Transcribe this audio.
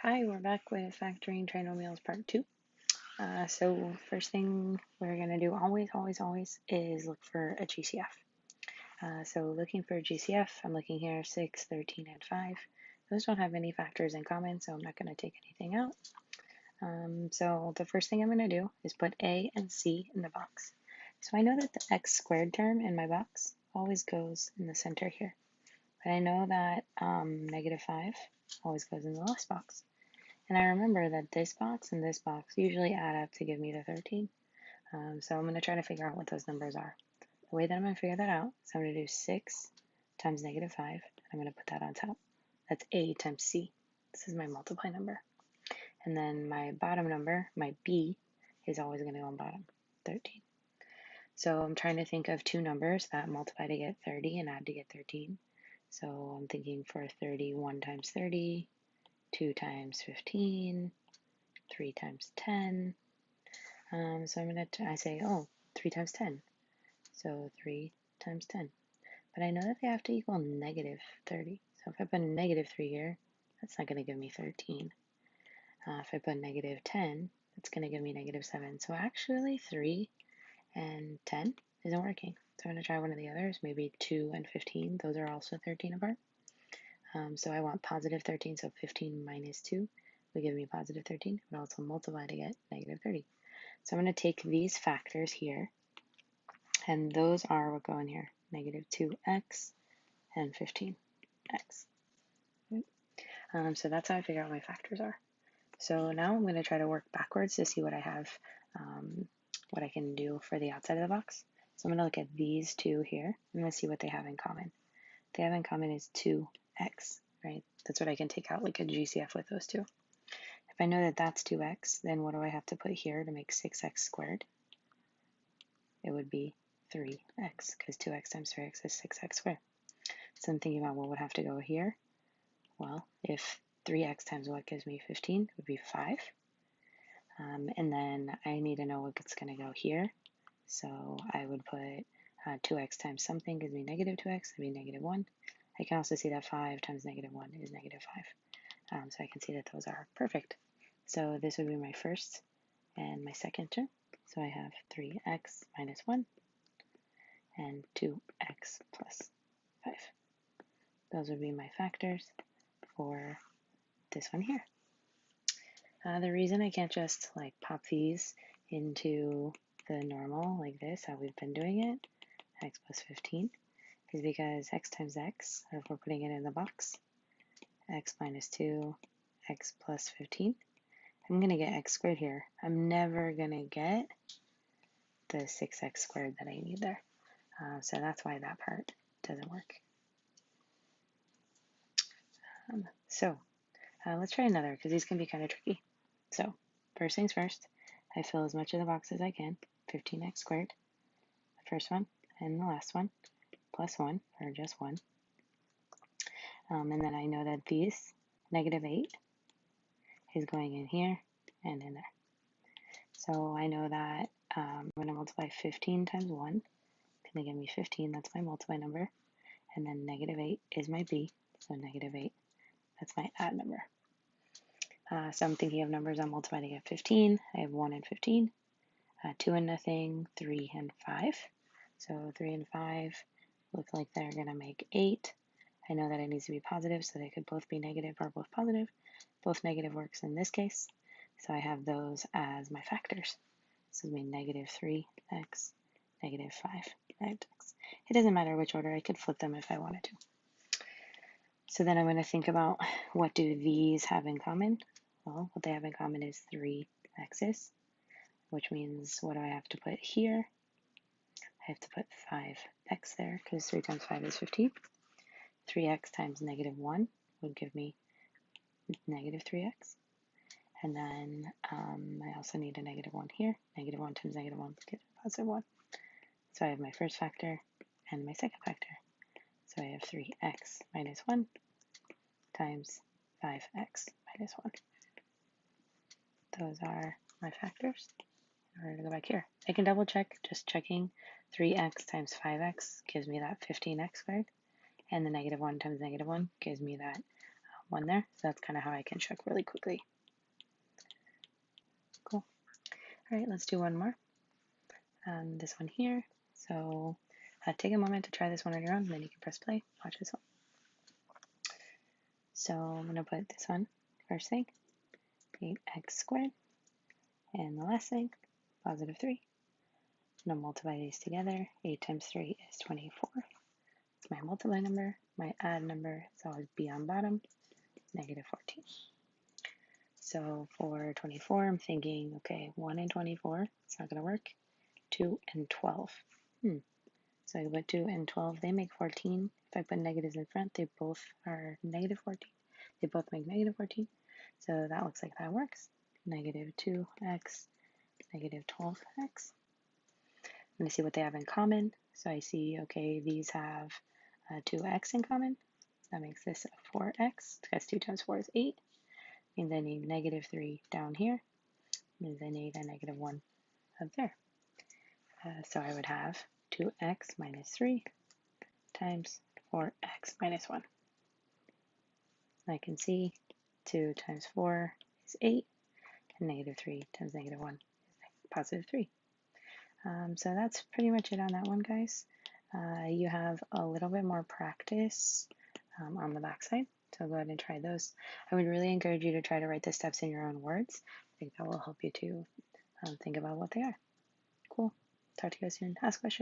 Hi, we're back with factoring trinomials part 2. So first thing we're going to do always is look for a GCF. So looking for a GCF, I'm looking here 6, 13, and 5. Those don't have any factors in common, so I'm not going to take anything out. So the first thing I'm going to do is put A and C in the box. So I know that the x squared term in my box always goes in the center here. But I know that negative 5 always goes in the last box. And I remember that this box and this box usually add up to give me the 13. So I'm going to try to figure out what those numbers are. The way that I'm going to figure that out is I'm going to do 6 times negative 5. I'm going to put that on top. That's A times C. This is my multiply number. And then my bottom number, my B, is always going to go on bottom, 13. So I'm trying to think of two numbers that multiply to get 30 and add to get 13. So I'm thinking for 31 times 30, 2 times 15, 3 times 10. So I say, 3 times 10. So 3 times 10. But I know that they have to equal negative 30. So if I put negative 3 here, that's not going to give me 13. If I put negative 10, that's going to give me negative 7. So actually 3 and 10 isn't working. So I'm going to try one of the others, maybe 2 and 15. Those are also 13 apart. So I want positive 13, so 15 minus 2 will give me positive 13, but also multiply to get negative 30. So I'm going to take these factors here, and those are what go in here, negative 2x and 15x. So that's how I figure out what my factors are. So now I'm going to try to work backwards to see what I have, what I can do for the outside of the box. So I'm going to look at these two here. I'm going to see what they have in common. What they have in common is 2x, right? That's what I can take out like a GCF with those two. If I know that that's 2x, then what do I have to put here to make 6x squared? It would be 3x, because 2x times 3x is 6x squared. So I'm thinking about what would have to go here. Well, if 3x times what gives me 15 would be 5. And then I need to know what's going to go here. So I would put 2x times something gives me negative 2x, that'd be negative 1. I can also see that 5 times negative 1 is negative 5. So I can see that those are perfect. So this would be my first and my second term. So I have 3x minus 1 and 2x plus 5. Those would be my factors for this one here. The reason I can't just like pop these into the normal like this, how we've been doing it, x plus 15, is because x times x, or if we're putting it in the box, x minus 2, x plus 15, I'm going to get x squared here. I'm never going to get the 6x squared that I need there. So that's why that part doesn't work. Let's try another, because these can be kind of tricky. So first things first, I fill as much of the box as I can, 15x squared, the first one and the last one, plus 1, or just 1. And then I know that these, negative 8, is going in here and in there. So I know that I'm going to multiply 15 times 1, it's going to give me 15, that's my multiply number, and then negative 8 is my b, so negative 8, that's my add number. So I'm thinking of numbers on multiply to get 15. I have 1 and 15, 2 and nothing, 3 and 5. So 3 and 5 look like they're going to make 8. I know that it needs to be positive, so they could both be negative or both positive. Both negative works in this case, so I have those as my factors. This is my negative 3x, negative 5x. It doesn't matter which order, I could flip them if I wanted to. So then I'm going to think about, what do these have in common? Well, what they have in common is 3 x's, which means what do I have to put here? I have to put 5x there, because 3 times 5 is 15. 3x times negative 1 would give me negative 3x. And then I also need a negative 1 here. Negative 1 times negative 1 gives me positive 1. So I have my first factor and my second factor. So I have 3x minus 1 times 5x minus 1. Those are my factors. In order to go back here, I can double check, just checking 3x times 5x gives me that 15x squared, and the negative 1 times negative 1 gives me that 1 there. So that's kind of how I can check really quickly. Cool. All right, let's do one more. This one here. So take a moment to try this one on your own, then you can press play. Watch this one. So I'm going to put this one first thing, 8x squared, and the last thing, positive 3. I'm going to multiply these together. 8 times 3 is 24. It's my multiply number. My add number is always b on bottom, negative 14. So for 24, I'm thinking, okay, 1 and 24, it's not going to work. 2 and 12. So I put 2 and 12, they make 14. If I put negatives in front, they both are negative 14. They both make negative 14. So that looks like that works. Negative 2x, negative 12x. Let me see what they have in common. So I see, okay, these have 2x in common. That makes this a 4x, because 2 times 4 is 8. Means I need negative 3 down here. Means I need a negative 1 up there. So I would have 2x minus 3 times 4x minus 1. I can see 2 times 4 is 8, and negative 3 times negative 1 is positive 3. So that's pretty much it on that one, guys. You have a little bit more practice on the backside, so go ahead and try those. I would really encourage you to try to write the steps in your own words. I think that will help you to think about what they are. Cool. Talk to you guys soon. Ask questions.